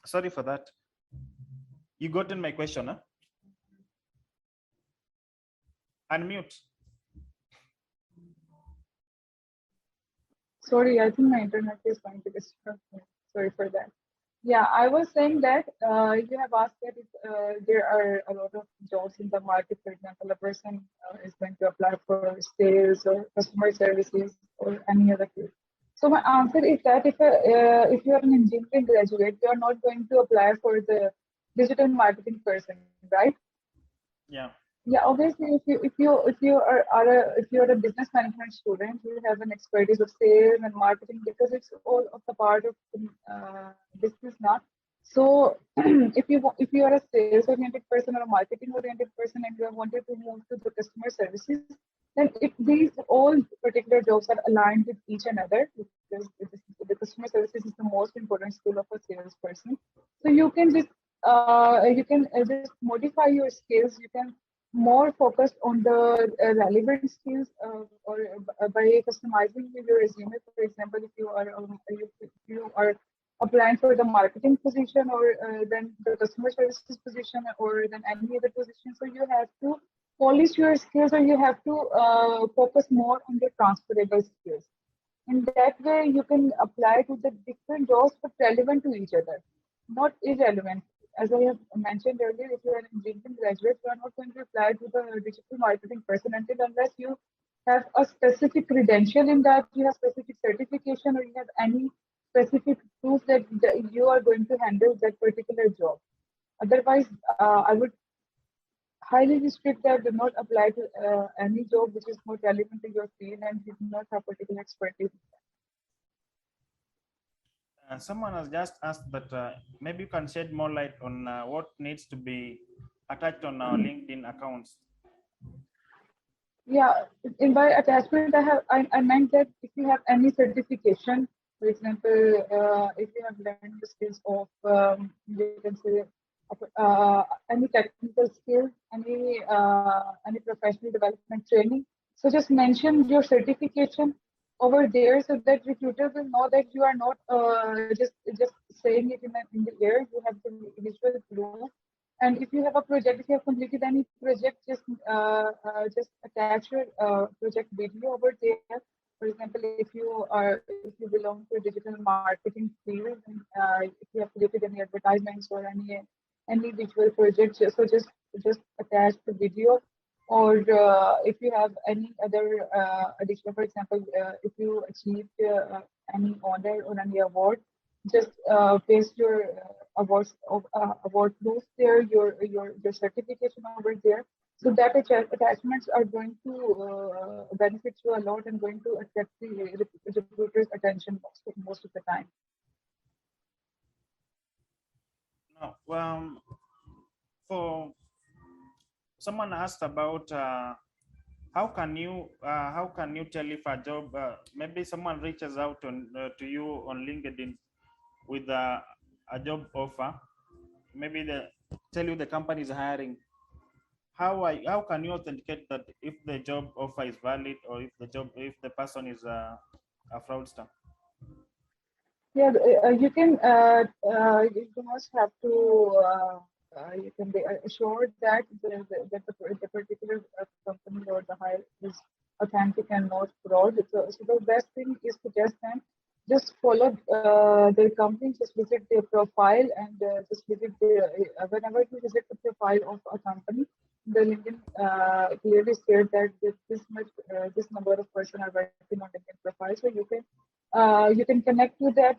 Sorry for that. You got in my question, huh? Unmute. Sorry, I think my internet is going to disturb me. Sorry for that. Yeah, I was saying that you have asked that if, there are a lot of jobs in the market. For example, a person is going to apply for sales or customer services or any other field. So my answer is that if you are an engineering graduate, you are not going to apply for the digital marketing person, right? Yeah. Yeah, obviously, if you're a business management student, you have an expertise of sales and marketing because it's all of the part of business now. So if you are a sales oriented person or a marketing oriented person and you have wanted to move to the customer services, then if these all particular jobs are aligned with each another, because the customer services is the most important skill of a salesperson. So you can just modify your skills. You can more focused on the relevant skills by customizing your resume. For example, if you are applying for the marketing position or then the customer services position or then any other position, so you have to polish your skills or you have to focus more on the transferable skills. In that way, you can apply to the different jobs but relevant to each other, not irrelevant. As I have mentioned earlier, if you are an engineering graduate, you are not going to apply to the digital marketing person until unless you have a specific credential in that, you have specific certification, or you have any specific proof that you are going to handle that particular job. Otherwise, I would highly restrict that do not apply to any job which is not relevant to your field and you do not have particular expertise. Someone has just asked, but maybe you can shed more light on what needs to be attached on our LinkedIn accounts. Yeah, in by attachment, I meant that if you have any certification, for example, if you have learned the skills of you can say any technical skill, any professional development training. So just mention your certification over there so that recruiter will know that you are not just saying it in the air. You have the visual proof. And if you have a project, if you have completed any project, just attach your project video over there. For example, if you belong to a digital marketing field, and if you have created any advertisements or any visual project, so just attach the video. Or if you have any other additional, for example, if you achieved any honor or any award, just paste your award proof there, your certification over there. So that attachments are going to benefit you a lot and going to attract the recruiter's attention most of the time. No, for someone asked about how can you tell if a job maybe someone reaches out to you on LinkedIn with a job offer, maybe they tell you the company is hiring. How can you authenticate that if the job offer is valid or if the person is a fraudster? Yeah, you must have to you can be assured that the particular company or the hire is authentic and not fraud. So the best thing is to just follow their company, just visit their profile and just visit whenever you visit the profile of a company, the LinkedIn clearly state that this number of person are working on LinkedIn profile. So you can connect with their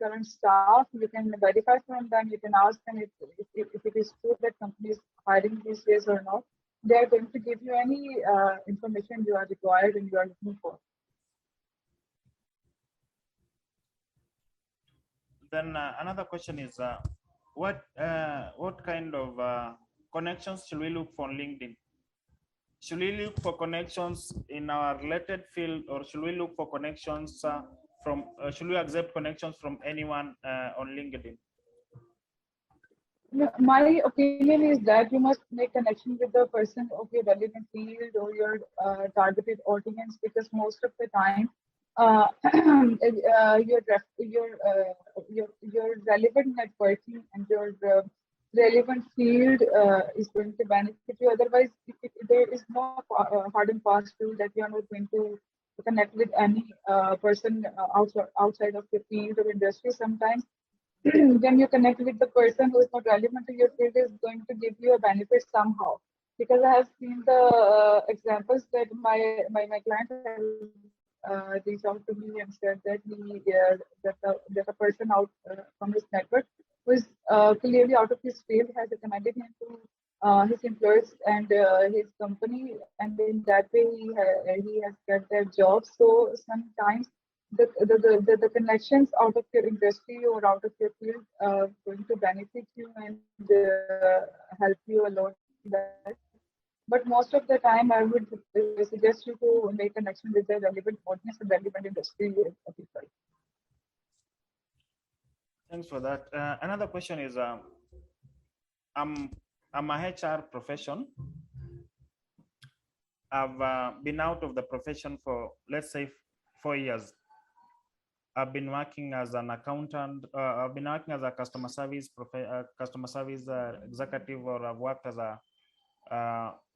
current staff. You can verify from them. You can ask them if it is true that company is hiring these days or not. They are going to give you any information you are required and you are looking for. Then another question is what kind of connections should we look for on LinkedIn? Should we look for connections in our related field, or should we look for connections should we accept connections from anyone on LinkedIn? My opinion is that you must make connection with the person of your relevant field or your targeted audience, because most of the time your relevant networking and your relevant field is going to benefit you. Otherwise, there is no hard and fast rule that you are not going to connect with any person outside of your field or industry. Sometimes when you connect with the person who is not relevant to your field is going to give you a benefit somehow. Because I have seen the examples that my client has reached out to me and said that that a person out from his network who is clearly out of his field has recommended him to his employers and his company, and in that way he has got their job. So sometimes the connections out of your industry or out of your field going to benefit you and help you a lot in that. But most of the time, I would suggest you to make connection with the relevant audience and relevant industry people. Thanks for that. Another question is, I'm a HR profession. I've been out of the profession for, let's say, 4 years. I've been working as an accountant. I've been working as a customer service executive, or I've worked as a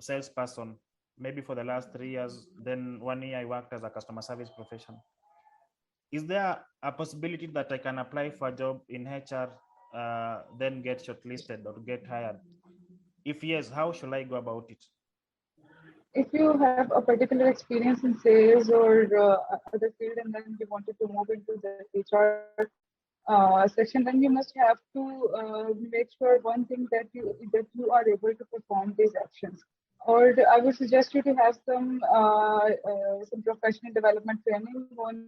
salesperson, maybe for the last 3 years. Then 1 year I worked as a customer service profession. Is there a possibility that I can apply for a job in HR, then get shortlisted or get hired? If yes, how should I go about it? If you have a particular experience in sales or other field, and then you wanted to move into the HR section, then you must have to make sure one thing that you are able to perform these actions. Or I would suggest you to have some professional development training on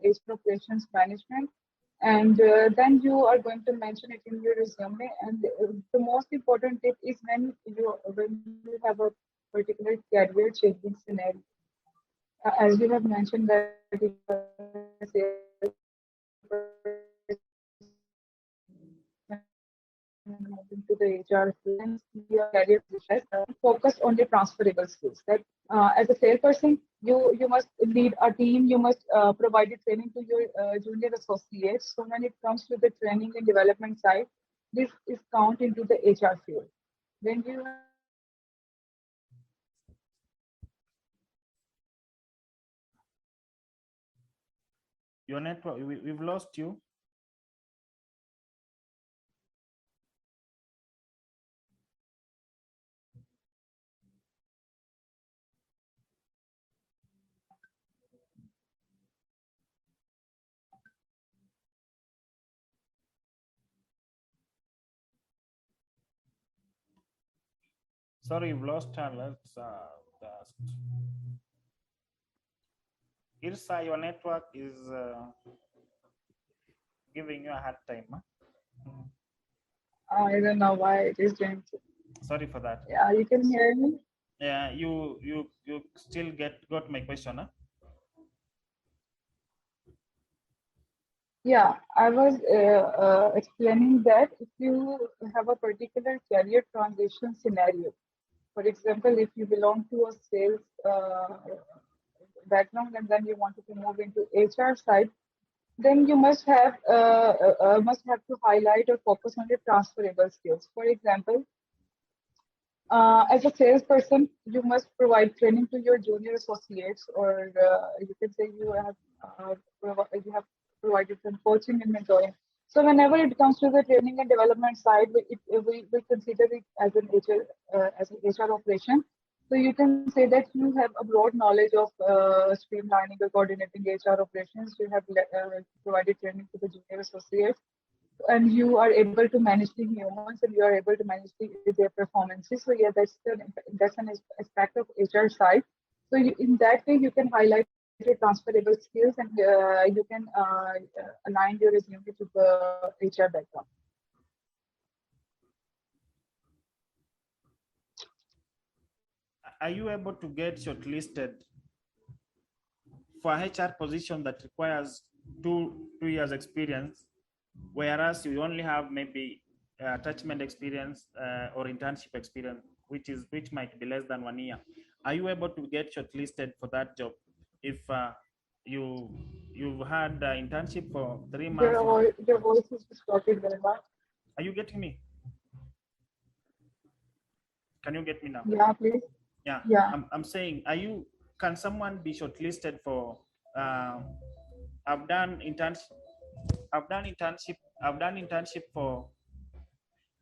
HR operations management, and then you are going to mention it in your resume. And the most important tip is when you have a particular career changing scenario. As you have mentioned that if you are a salesperson and moving to the HR field, then your career position focus on the transferable skills. That as a salesperson, you must lead a team. You must provide the training to your junior associates. So when it comes to the training and development side, this is count into the HR field. When you have Your network, we've lost you. Sorry, we've lost her. Let's just... Irsa, your network is giving you a hard time. Huh? I don't know why it is doing so. Sorry for that. Yeah, you can hear me. Yeah, you still got my question, huh? Yeah, I was explaining that if you have a particular career transition scenario, for example, if you belong to a sales background and then you wanted to move into HR side, then you must have to highlight or focus on your transferable skills. For example, as a salesperson, you must provide training to your junior associates, or you can say you have provided some coaching and mentoring. So whenever it comes to the training and development side, we consider it as an HR operation. So you can say that you have a broad knowledge of streamlining or coordinating HR operations. You have provided training to the junior associates, and you are able to manage the humans and you are able to manage their performances. So yeah, that's an aspect of HR side. So in that way, you can highlight your transferable skills and you can align your resume to the HR background. Are you able to get shortlisted for a HR position that requires two years experience, whereas you only have maybe attachment experience or internship experience, which might be less than 1 year? Are you able to get shortlisted for that job if you you've had internship for 3 months. Your voice is distorted, Velma. Are you getting me? Can you get me now? Yeah, please. Yeah, Yeah. I'm saying, can someone be shortlisted for uh, I've done internship I've done internship I've done internship for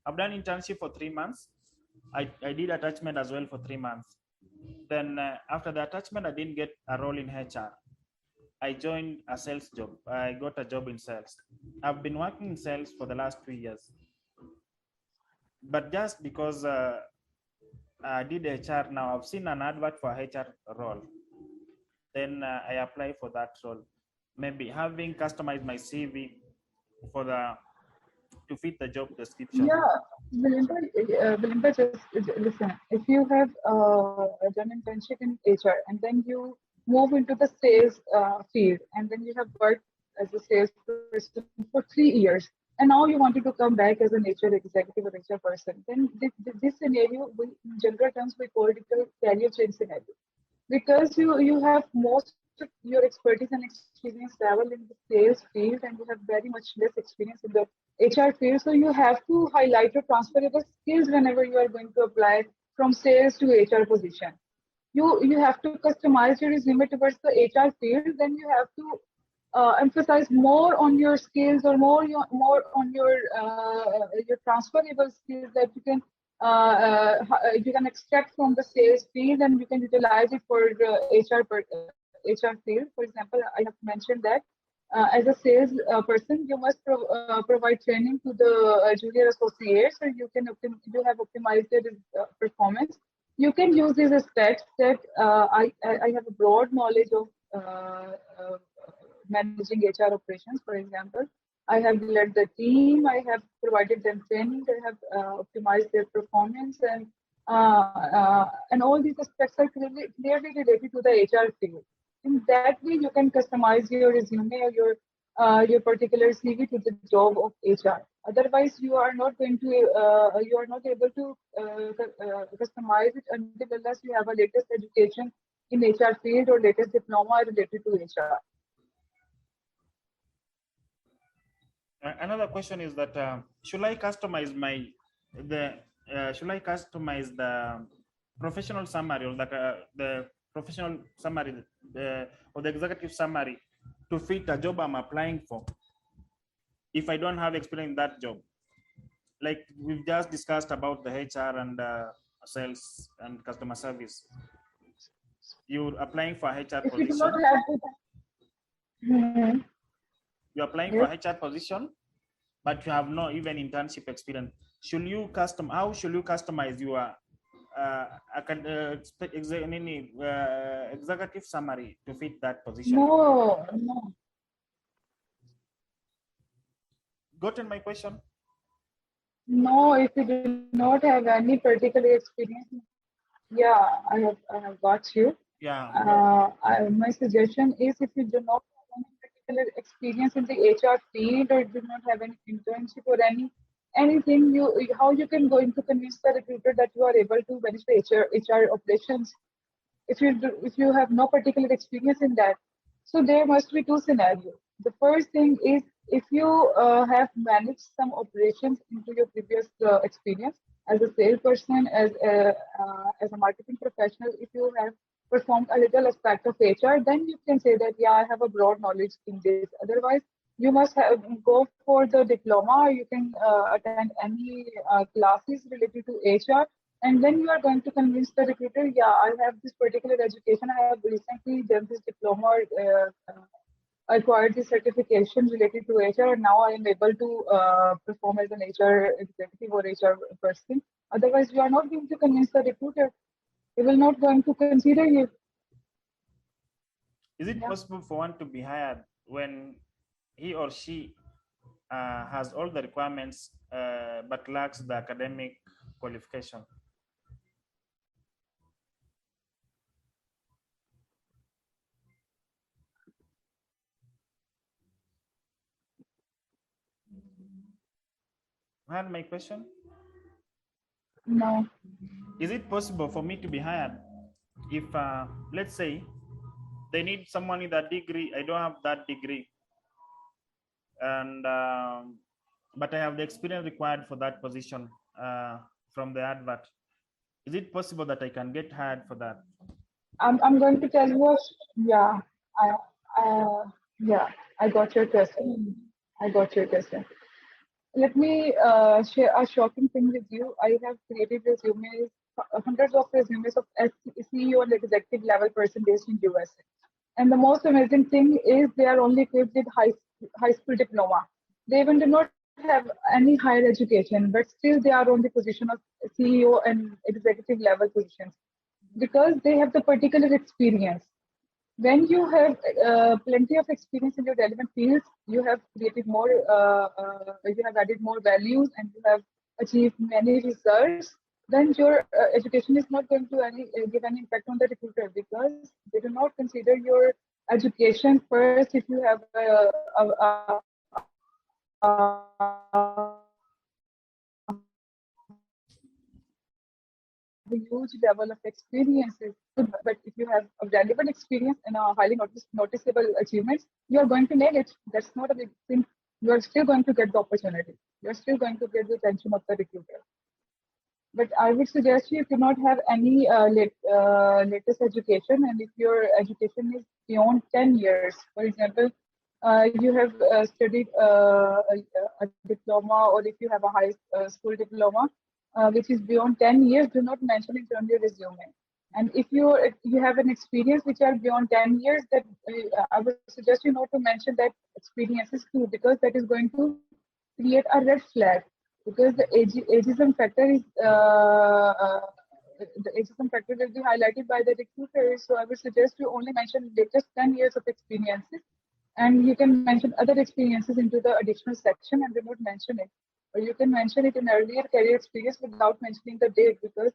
I've done internship for 3 months. I did attachment as well for 3 months. Then after the attachment, I didn't get a role in HR. I joined a sales job. I got a job in sales. I've been working in sales for the last 2 years. But just because I did HR now, I've seen an advert for HR role. Then I apply for that role. Maybe having customized my CV for the to fit the job description. Yeah, Melinda, just listen. If you have done internship in HR and then you move into the sales field and then you have worked as a salesperson for 3 years and now you wanted to come back as an HR executive or HR person, then this scenario, in general terms, we call it a career change scenario because you have most of your expertise and experience level in the sales field and you have very much less experience in the HR field. So you have to highlight your transferable skills whenever you are going to apply from sales to HR position. You have to customize your resume towards the HR field. Then you have to emphasize more on your skills or more on your transferable skills that you can extract from the sales field and you can utilize it for HR field. For example, I have mentioned that as a sales person, you must provide training to the junior associates, so you have optimized their performance. You can use these stats that I have a broad knowledge of managing HR operations. For example, I have led the team. I have provided them training. I have optimized their performance, and all these aspects are clearly related to the HR field. In that way, you can customize your resume or your particular CV to the job of HR. Otherwise, you are not able to customize it until unless you have a latest education in HR field or latest diploma related to HR. Another question is that should I customize the professional summary or the professional summary or the executive summary to fit a job I'm applying for if I don't have experience in that job? Like we've just discussed about the HR and sales and customer service. You're applying for HR If you do not position. have the Mhm. You're applying for HR position, but you have no even internship experience. How should you customize your executive summary to fit that position? No. Gotten my question? No, if you do not have any particular experience, yeah, I have got you. Yeah. My suggestion is if you do not have any particular experience in the HR field or do not have any internship or anything, how you can go into convince the recruiter that you are able to manage the HR operations if you have no particular experience in that. So there must be two scenarios. The first thing is if you have managed some operations into your previous experience as a salesperson, as a marketing professional, if you have performed a little aspect of HR, then you can say that yeah, I have a broad knowledge in this. Otherwise, you must go for the diploma. Or you can attend any classes related to HR, and then you are going to convince the recruiter, yeah, I have this particular education. I have recently done this diploma, acquired this certification related to HR, and now I am able to perform as an HR executive or HR person. Otherwise, you are not going to convince the recruiter. He will not going to consider you. Is it possible for one to be hired when he or she has all the requirements but lacks the academic qualification? Heard my question? No. Is it possible for me to be hired if, let's say, they need someone with a degree. I don't have that degree, and but I have the experience required for that position from the advert. Is it possible that I can get hired for that? I'm going to tell you. Yeah, I, uh, yeah, I got your question. I got your question. Let me share a shocking thing with you. I have created resumes, hundreds of resumes of CEO and executive level person based in USA. And the most amazing thing is they are only equipped with high school diploma. They even do not have any higher education, but still they are on the position of CEO and executive level positions because they have the particular experience. When you have plenty of experience in your relevant fields, you have created more, you have added more values, and you have achieved many results. Then your education is not going to give any impact on the recruiter because they do not consider your education first. If you have a huge level of experiences, but if you have a relevant experience and a highly noticeable achievements, you are going to nail it. That's not a big thing. You are still going to get the opportunity. You're still going to get the attention of the recruiter. But I would suggest you if you not have any latest education, and if your education is beyond 10 years, for example, you have studied a diploma, or if you have a high school diploma, which is beyond 10 years, do not mention it on your resume. And if you have an experience which are beyond 10 years, that I would suggest you not to mention that experiences too, because that is going to create a red flag. Because ageism factor is the ageism factor will be highlighted by the recruiter. So I would suggest you only mention latest 10 years of experiences, and you can mention other experiences into the additional section and do not mention it. Or you can mention it in earlier career experience without mentioning the date, because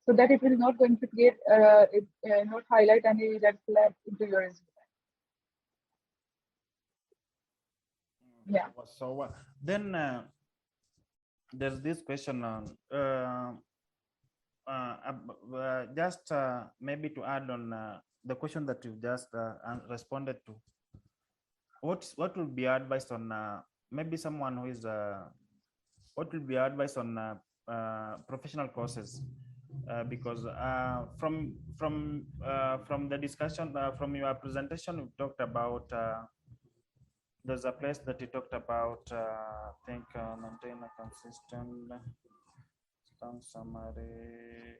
so that it will not going to create not highlight any red flag into your resume. Yeah. So then there's this question on just maybe to add on the question that you just responded to. What would be advice on maybe someone who is what will be advice on professional courses? Because from the discussion from your presentation, you talked about there's a place that you talked about. I think maintain a consistent summary.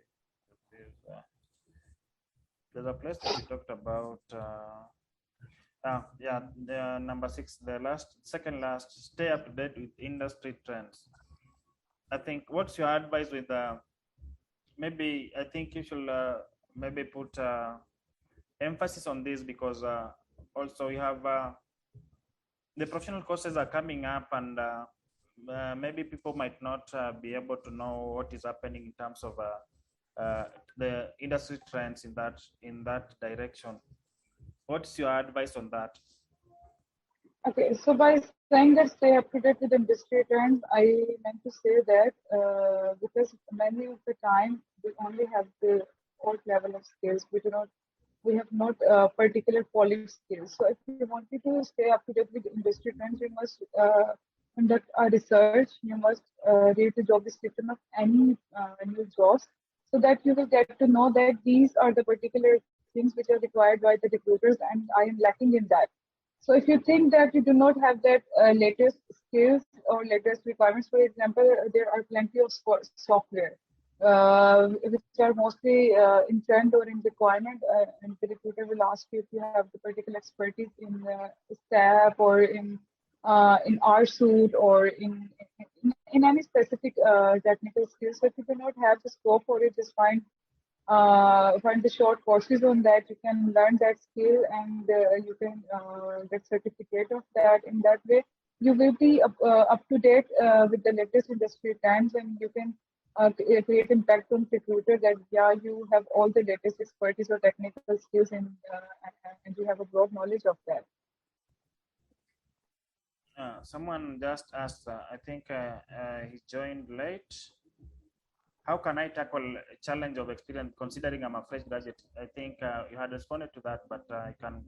There's a place that you talked about. Yeah, the number 6, the second last, stay up to date with industry trends. I think what's your advice with maybe I think you should maybe put emphasis on this, because also you have the professional courses are coming up, and maybe people might not be able to know what is happening in terms of the industry trends in that direction. What's your advice on that? Okay, so by saying that stay up to date with industry trends, I meant to say that because many of the time we only have the old level of skills. We have not particular polished skills. So if you wanted to stay up to date with industry trends, you must conduct a research. You must read the job description of any new jobs, so that you will get to know that these are the particular things which are required by the recruiters, and I am lacking in that. So if you think that you do not have that latest skills or latest requirements, for example, there are plenty of software which are mostly in trend or in requirement, and the recruiter will ask you if you have the particular expertise in SAP or in RSuite or in any specific technical skills. So if you do not have the scope for it, just find the short courses on that. You can learn that skill, and you can get certificate of that. In that way, you will be up to date with the latest industry trends, and you can create impact on recruiter that yeah, you have all the latest expertise or technical skills, and you have a broad knowledge of that. Someone just asked, I think he joined late. how can I tackle a challenge of experience considering I'm a fresh graduate? I think you had responded to that, but I can.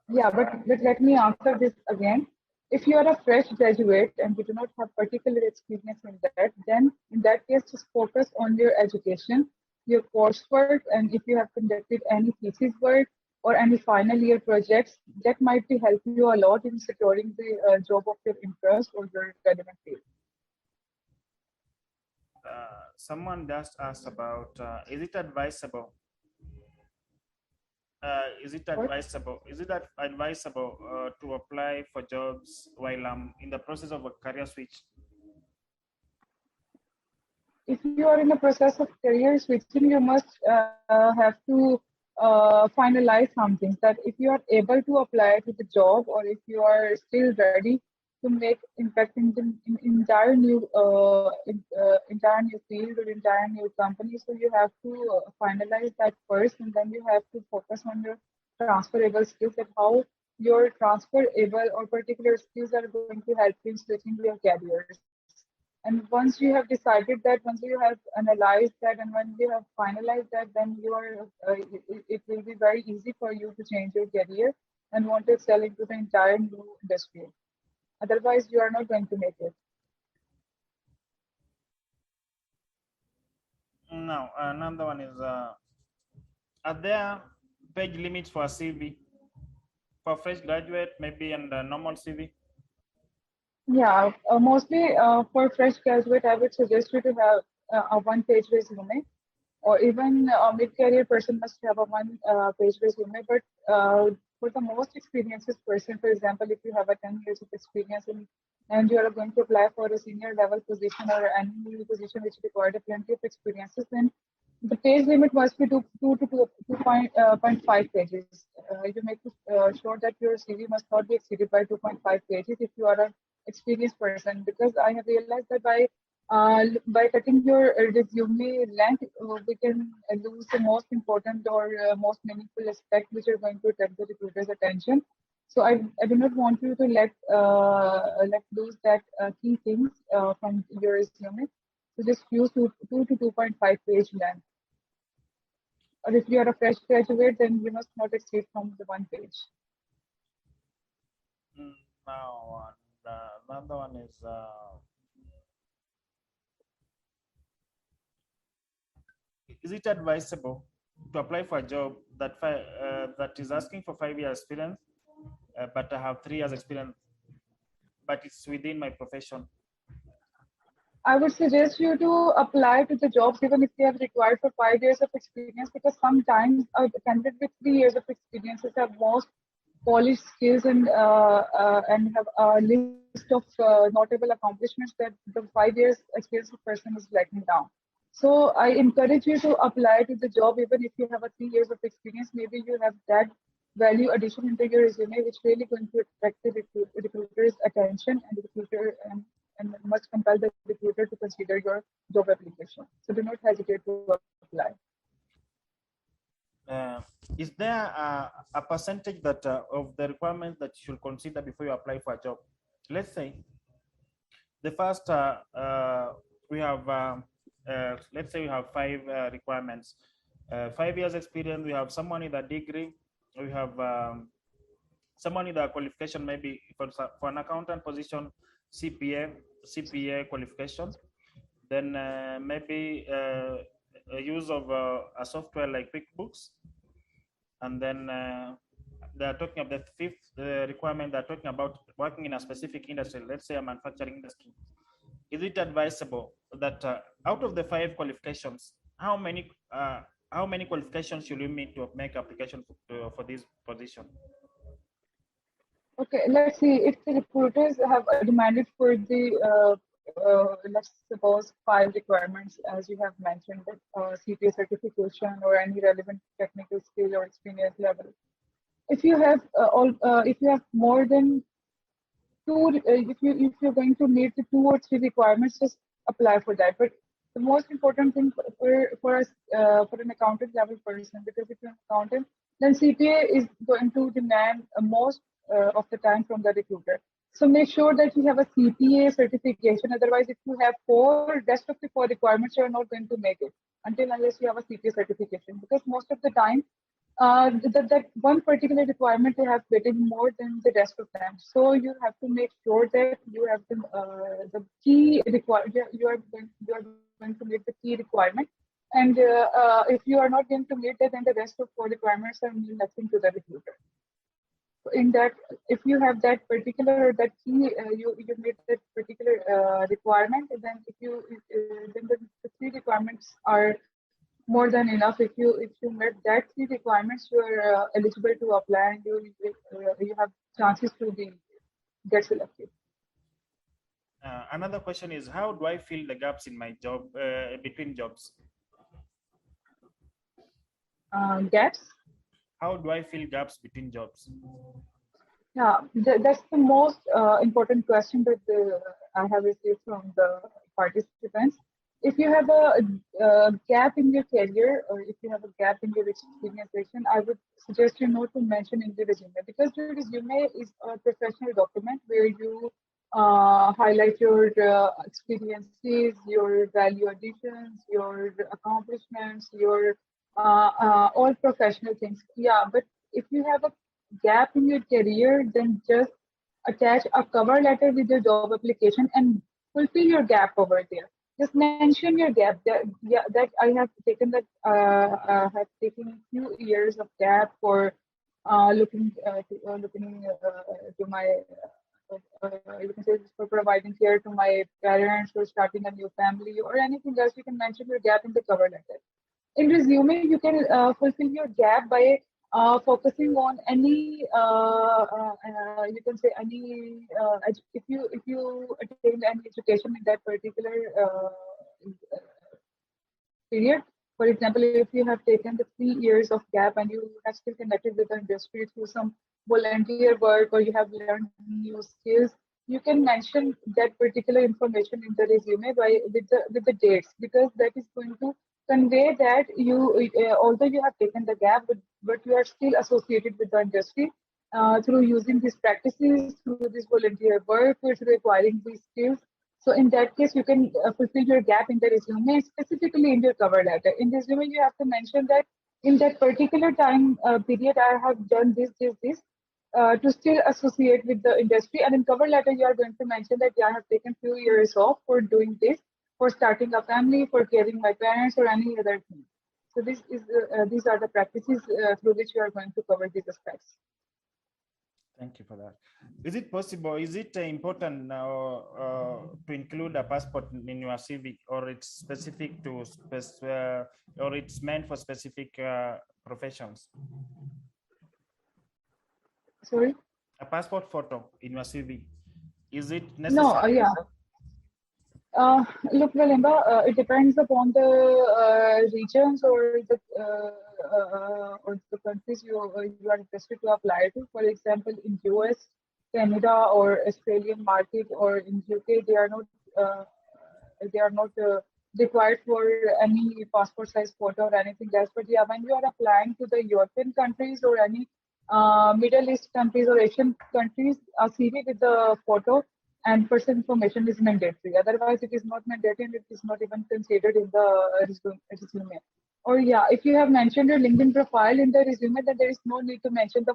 Yeah, but let me answer this again. If you are a fresh graduate and you do not have particular experience in that, then in that case, just focus on your education, your coursework, and if you have conducted any thesis work or any final year projects, that might be help you a lot in securing the job of your interest or your relevant field. Someone just asked about is it advisable? What? Is it advisable to apply for jobs while I'm in the process of a career switch? If you are in the process of career switching, you must have to finalize some things. That if you are able to apply to the job, or if you are still ready to make impact in entire new entire new field or entire new company, so you have to finalize that first, and then you have to focus on your transferable skills and how your transferable or particular skills are going to help you in switching your careers. And once you have decided that, once you have analyzed that, and when you have finalized that, then you are it will be very easy for you to change your career and want to excel into the entire new industry. Otherwise, you are not going to make it. Now, another one is are there page limits for a CV for fresh graduate, maybe, and a normal CV? Yeah, mostly for fresh graduate, I would suggest you to have a one-page resume, or even a mid-career person must have a one-page resume. But for the most experienced person, for example, if you have a 10 years of experience and you are going to apply for a senior level position or any position which required a plenty of experiences, then the page limit must be 2.5 pages. You make sure that your CV must not be exceeded by 2.5 pages if you are an experienced person, because I have realized that by cutting your resume length, we can lose the most important or most meaningful aspect which are going to attract the recruiter's attention. So I do not want you to let lose that key things from your resume. So just use 2 to 2.5 page length. Or if you are a fresh graduate, then you must not exceed from the one page. Now, another one is it advisable to apply for a job that is asking for 5 years experience, but I have 3 years experience, but it's within my profession? I would suggest you to apply to the jobs even if they have required for 5 years of experience, because sometimes a candidate with 3 years of experiences have most polished skills and have a list of notable accomplishments that the 5 years experience of person is lacking down. So I encourage you to apply to the job even if you have a 3 years of experience. Maybe you have that value addition into your resume, which really going to attract the recruiter's attention, and the recruiter and must compel the recruiter to consider your job application. So do not hesitate to apply. Is there a percentage that of the requirements that you should consider before you apply for a job? Let's say the first we have let's say we have 5 requirements. 5 years experience, we have someone with a degree, we have someone with a qualification, maybe for an accountant position, CPA qualification. Then maybe a use of a software like QuickBooks. And then they're talking about the fifth requirement, they're talking about working in a specific industry, let's say a manufacturing industry. Is it advisable that out of the 5 qualifications, how many qualifications should you meet to make application for this position? Okay, let's see. If the recruiters have demanded for the, let's suppose 5 requirements, as you have mentioned, that CPA certification or any relevant technical skill or experience level. If you have if you have more than 2, if you're going to meet the 2 or 3 requirements, just apply for that. But the most important thing for us for an accountant level person, because if you're an accountant, then CPA is going to demand most of the time from the recruiter. So make sure that you have a CPA certification. Otherwise, if you have rest of the four requirements, you are not going to make it until unless you have a CPA certification. Because most of the time, that one particular requirement they have getting more than the rest of them. So you have to make sure that you have the key requirement. You are going to meet the key requirement. And if you are not going to meet that, then the rest of four requirements are mean nothing to the recruiter. In that, if you have that particular or that key, you meet that particular requirement, and then if you then the three requirements are more than enough. If you met that three requirements, you are eligible to apply, and you have chances to be get selected. Another question is, how do I fill the gaps in my job between jobs? Gaps. How do I fill gaps between jobs? Yeah, that's the most important question that I have received from the participants. If you have a gap in your career, or if you have a gap in your experience section, I would suggest you not to mention in the resume, because your resume is a professional document where you highlight your experiences, your value additions, your accomplishments, your all professional things. Yeah, but if you have a gap in your career, then just attach a cover letter with your job application and fulfill your gap over there. Just mention your gap. That I have taken that have taken few years of gap for looking to my you can say for providing care to my parents or starting a new family or anything else. You can mention your gap in the cover letter. In resume, you can fulfill your gap by focusing on any you can say any if you attained any education in that particular period. For example, if you have taken the 3 years of gap and you have still connected with the industry through some volunteer work, or you have learned new skills, you can mention that particular information in the resume with the dates, because that is going to convey that you although you have taken the gap, but you are still associated with the industry through using these practices, through this volunteer work, or through acquiring these skills. So in that case, you can fulfill your gap in the resume, specifically in your cover letter. In resume, you have to mention that in that particular time period, I have done this, to still associate with the industry. And in cover letter, you are going to mention that yeah, I have taken few years off for doing this, for starting a family, for caring my parents, or any other thing. So these are the practices through which you are going to cover these aspects. Thank you for that. Is it possible, is it important to include a passport in your CV, or it's specific to, or it's meant for specific professions? Sorry? A passport photo in your CV, is it necessary? No, yeah. Look, Valimba, it depends upon the regions or the countries you are interested to apply to. For example, in US, Canada, or Australian market, or in UK, they are not required for any passport size photo or anything else. But yeah, when you are applying to the European countries or any Middle East countries or Asian countries, a CV with the photo and personal information is mandatory. Otherwise, it is not mandatory, and it is not even considered in the resume. Or yeah, if you have mentioned your LinkedIn profile in the resume, then there is no need to mention the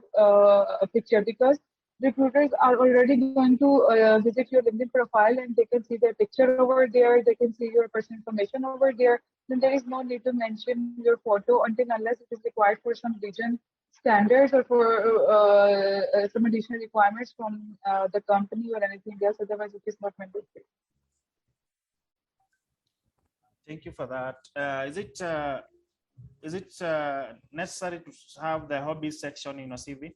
picture, because recruiters are already going to visit your LinkedIn profile, and they can see their picture over there. They can see your personal information over there. Then there is no need to mention your photo until unless it is required for some region standards or for some additional requirements from the company or anything else. Otherwise, it is not mandatory. Thank you for that. Is it necessary to have the hobbies section in your CV?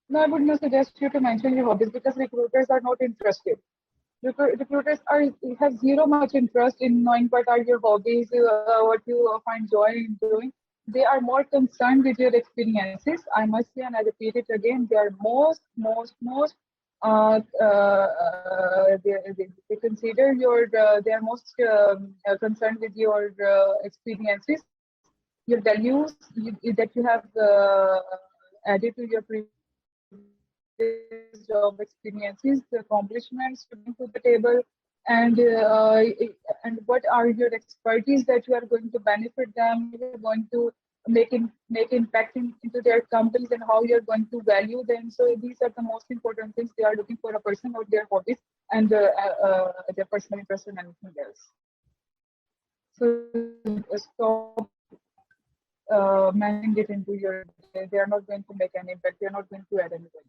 No, I would not suggest you to mention your hobbies, because recruiters are not interested. Recruiters have zero much interest in knowing what are your hobbies, what you find joy in doing. They are more concerned with your experiences. I must say, and I repeat it again, they are they consider they are most concerned with your experiences, your values that you have added to your previous resume, previous job experiences, the accomplishments you bring to the table, and what are your expertise that you are going to benefit them, how you're going to make impact into their companies, and how you're going to value them. So these are the most important things they are looking for a person, or their hobbies and their personal interest and anything else. So stop mentioning it into your. They are not going to make any impact. They are not going to add anything.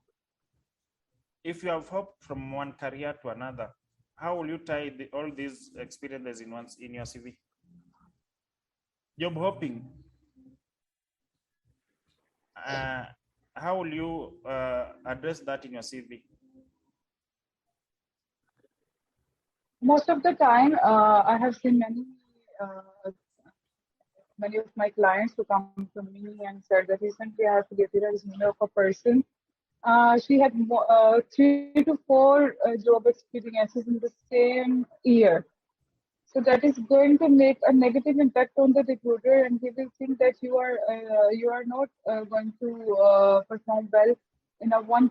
If you have hopped from one career to another, how will you tie all these experiences in your CV? Job hopping. How will you address that in your CV? Most of the time, I have seen many of my clients who come to me and said that recently I have created a resume of a person. She had 3 to 4 job experiences in the same year. So that is going to make a negative impact on the recruiter, and he will think that you are not going to perform well in one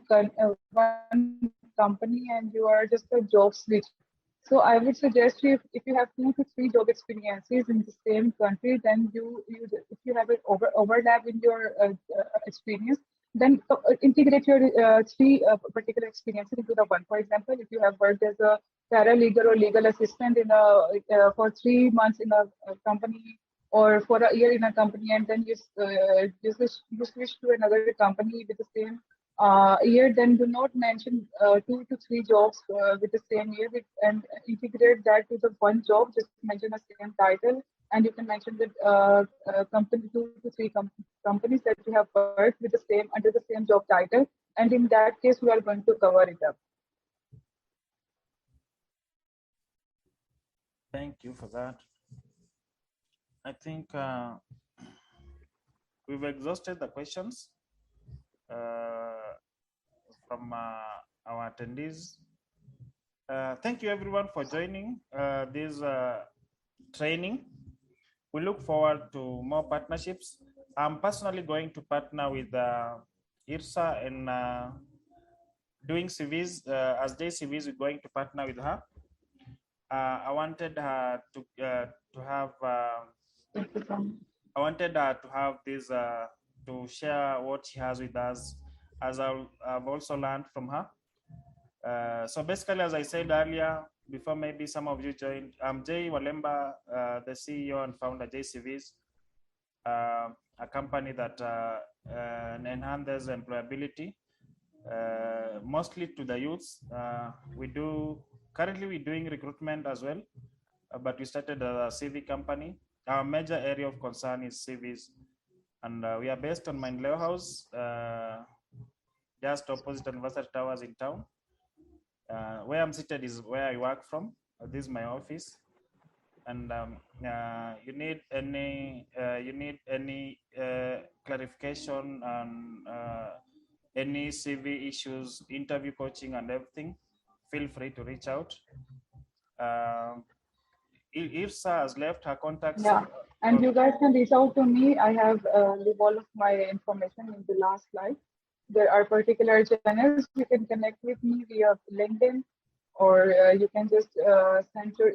company, and you are just a job switch. So I would suggest you, if you have 2 to 3 job experiences in the same country, then you if you have an overlap in your experience, then integrate your 3 particular experiences into the one. For example, if you have worked as a paralegal or legal assistant for 3 months in a company, or for a year in a company, and then you switch to another company with the same year, then do not mention 2 to 3 jobs with the same year, and integrate that to the one job. Just mention the same title, and you can mention that company 2 to 3 companies that you have worked with the same under the same job title, and in that case, we are going to cover it up. Thank you for that. I think we've exhausted the questions from our attendees. Thank you everyone for joining this training. We look forward to more partnerships. I'm personally going to partner with Irsa in doing CVs. As day CVs, we're going to partner with her. I wanted her to have. I wanted her to have this to share what she has with us, as I've also learned from her. So basically, as I said earlier, before maybe some of you joined, I'm Jay Walemba, the CEO and founder of JCVs, a company that enhances employability, mostly to the youths. Currently we're doing recruitment as well, but we started a CV company. Our major area of concern is CVs, and we are based on Mindleo House, just opposite University Towers in town. Where I'm seated is where I work from. This is my office, and you need any clarification on any CV issues, interview coaching, and everything, feel free to reach out. Irsa has left her contacts. Yeah, and you guys can reach out to me. I have leave all of my information in the last slide. There are particular channels you can connect with me via LinkedIn, or you can just send your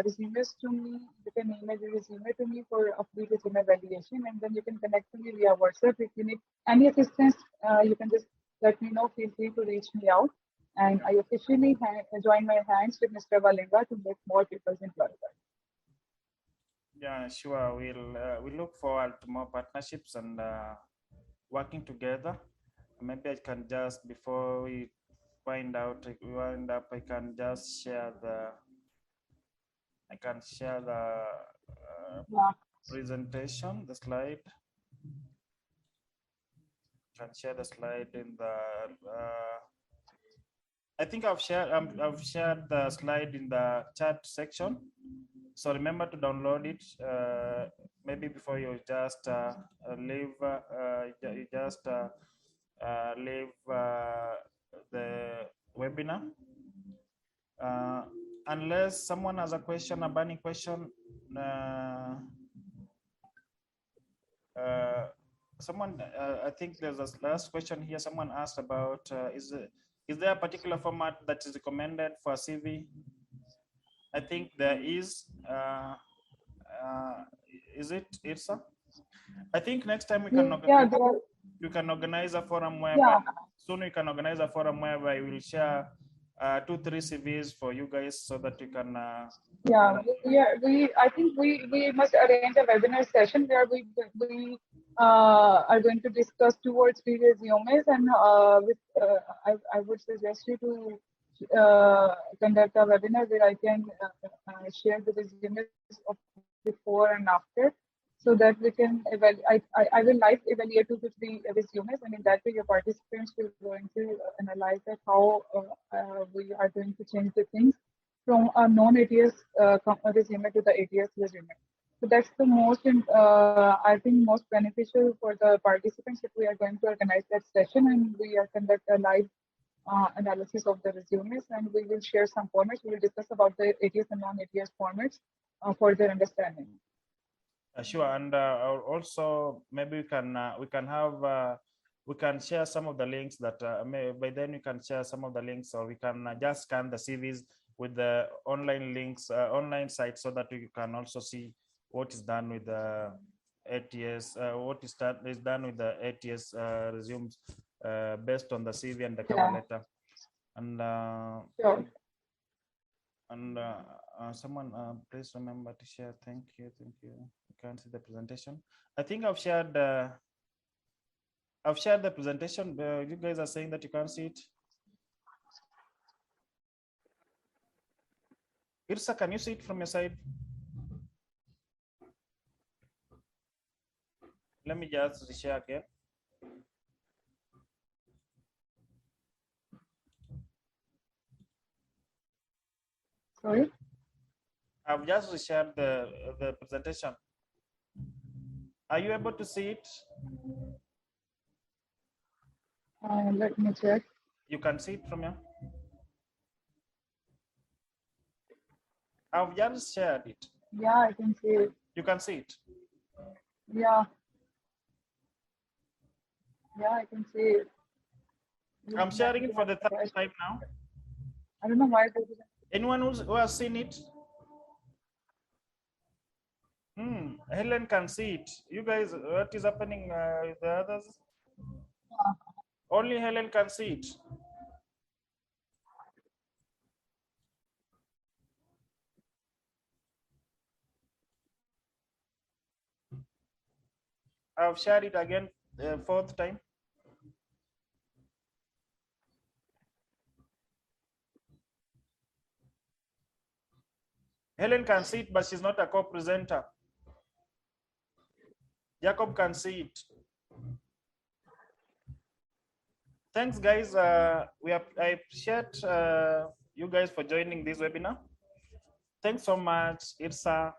resumes to me. You can email your resume to me for a free resume validation, and then you can connect to me via WhatsApp. If you need any assistance, you can just let me know. Feel free to reach me out. And I officially join my hands with Mr. Walenga to make more people employable. Yeah, sure. We'll look forward to more partnerships and working together. Maybe I can just, before we wind up, I can just share the presentation, the slide. Can share the slide in the. I think I've shared the slide in the chat section. So remember to download it. Maybe before you just leave, leave the webinar. Unless someone has a question, a burning question, someone, I think there's a last question here. Someone asked about, is there a particular format that is recommended for CV? I think there is. Is it Irsa? I think next time Yeah, we can organize a forum whereby yeah, soon we can organize a forum whereby we will share 2-3 CVs for you guys so that you can. yeah. I think we must arrange a webinar session where we are going to discuss 2 or 3 resumes, and I would suggest you to conduct a webinar where I can share the resumes of before and after, so that we can I will live evaluate 2 to 3 resumes, and in that way your participants will going to analyze that how we are going to change the things from a non-ATS resume to the ATS resume. So that's the most, I think, most beneficial for the participants if we are going to organize that session and we are conduct a live analysis of the resumes, and we will share some formats. We will discuss about the ATS and non-ATS formats for their understanding. Sure, and also maybe we can have we can share some of the links that by then we can share some of the links, or we can just scan the CVs with the online links, online sites, so that you can also see what is done with the ATS, what is done with the ATS resumes based on the CV and the cover letter. And sure. And someone, please remember to share. Thank you. Thank you. You can't see the presentation. I think I've shared. I've shared the presentation. You guys are saying that you can't see it. Irsa, can you see it from your side? Let me just share again. Sorry. I've just shared the presentation. Are you able to see it? Let me check. You can see it from here. I've just shared it. Yeah, I can see it. You can see it. Yeah. Yeah, I can see it. I'm sharing it for the third time now. I don't know why. Anyone who has seen it? Helen can see it. You guys, what is happening with the others? Only Helen can see it. I've shared it again, fourth time. Helen can see it, but she's not a co-presenter. Jacob can see it. Thanks, guys. I appreciate you guys for joining this webinar. Thanks so much, Irsa,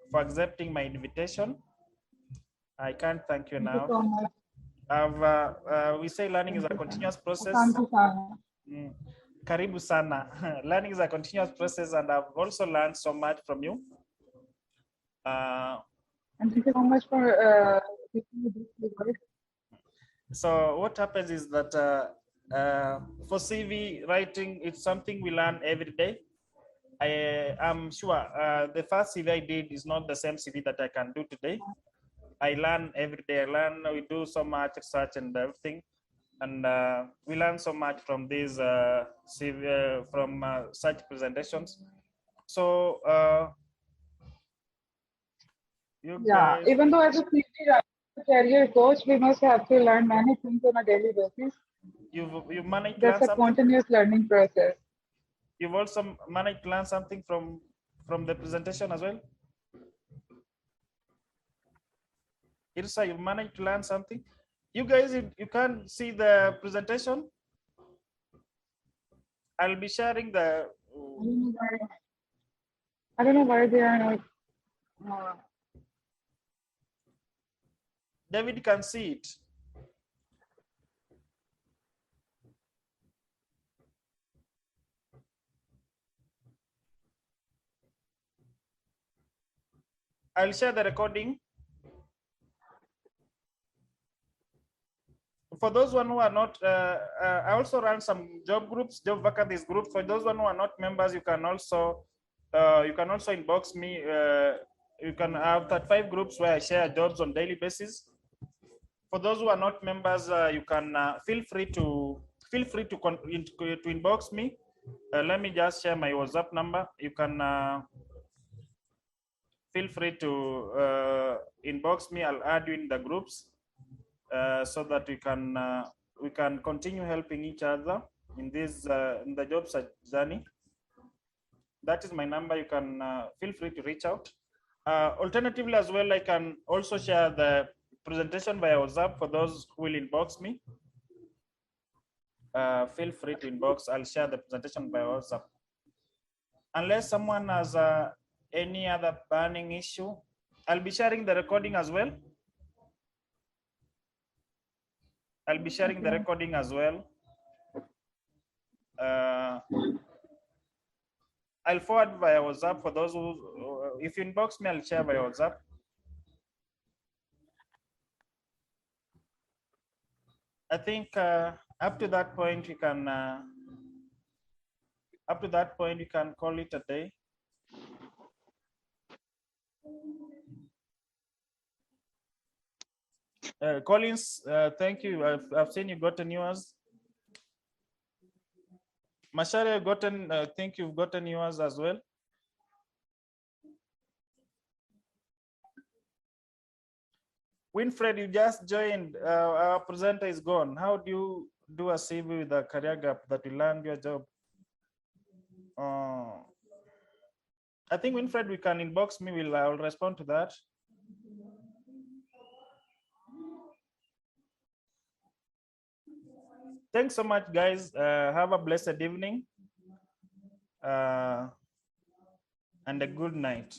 for accepting my invitation. I can't thank you enough. Thank you so much. We say learning is a continuous process. Karibu sana. Learning is a continuous process, and I've also learned so much from you. And thank you so much for teaching me this. So what happens is that for CV writing, it's something we learn every day. I am sure the first CV I did is not the same CV that I can do today. I learn every day. We do so much research and everything, and we learn so much from these CV, from such presentations. So guys, even though as a CV career coach, we must have to learn many things on a daily basis. You've managed to That's learn a continuous learning process. You've also managed to learn something from the presentation as well. Irsa, you managed to learn something. You guys, you can't see the presentation. I'll be sharing the. I don't know why they are not. David can see it. I'll share the recording. for those one who are not, I also run some job groups, job vacancies group. For those one who are not members, you can also inbox me. You can have 35 groups where I share jobs on daily basis. For those who are not members, you can feel free to inbox me. Let me just share my WhatsApp number. You can feel free to inbox me. I'll add you in the groups so that we can continue helping each other in this in the job search journey. That is my number. You can feel free to reach out. Alternatively, as well, I can also share the presentation via WhatsApp for those who will inbox me. Feel free to inbox. I'll share the presentation via WhatsApp. Unless someone has any other burning issue, I'll be sharing the recording as well. I'll be sharing the recording as well. I'll forward via WhatsApp for those who, if you inbox me, I'll share via WhatsApp. I think up to that point, you can call it a day. Collins, thank you. I've seen you gotten yours. Mashari, I think you've gotten yours as well. Winfred, you just joined. Our presenter is gone. How do you do a CV with a career gap that will land your job? I think Winfred, we can inbox me. I'll respond to that. Thanks so much, guys. Have a blessed evening and a good night.